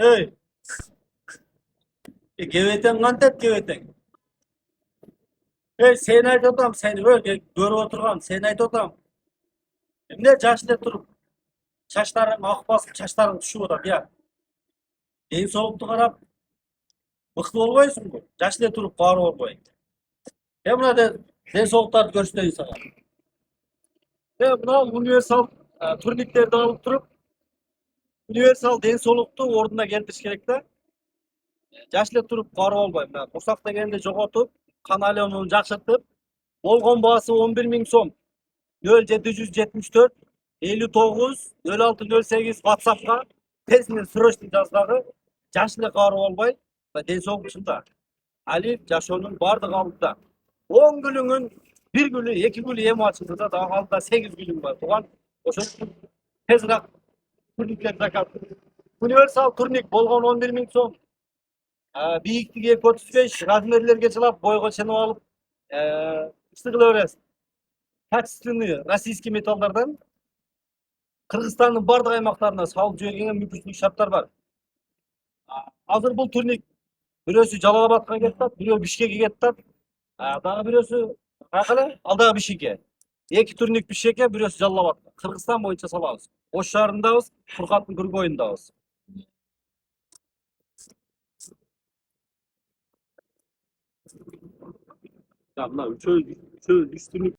Ey, gebeten kantet gebeten. Ey, sen ayt otam, seni böyle görüp oturgam, sen ayt otam. Emne жаш эле туруп, чачтарың ак басып, чачтарың түшүп атат, я. Ден соолукту карап, мыкты болбойсуңбу? Жаш эле туруп баары болбой. Мына ден соолуктарды көрсөтөйүн сага. Мына универсал турниктерди алып туруп, универсал ден соолукту ордуна келтириш керек да. Жаш эле туруп баары болбой. Мына курсак дегенди жоготуп, кан алюмун жакшыртып, болгон баасы 11.000 сом. 0774 59 06 08 WhatsApp'ка тезинен срочно жаз дагы. Жаш эле кабар болбой, ден соолук ушунда. Али жашоонун бардыгы алдыда. 10 күнүңүн 1 күнү, 2 күнү эми ачылды да, дагы алдыда 8 күнүң бар. Туган ошо тезирээк турниктер заказ. Универсал турник болгон 11.000 сом. Бийиктиги 235, размерлерге чылап, бойго ченеп алып, ишти кыла бересиз. Качественный российский металлдардан Кыргызстандын бардык аймактарына салып жиберген мүмкүнчүлүк шарттар бар. Азыр бул турник бирөөсү Жалал Абадка кетип, бирөө Бишкекке кетип, дагы бирөөсү каяка эле? Ал дагы Бишкекке. Эки турник Бишкекке, бирөөсү Жалал Абадка. Кыргызстан боюнча салабыз. Ош шаарындабыз, Фуркаттын кыргойундабыз. Мына үчөө 3 турник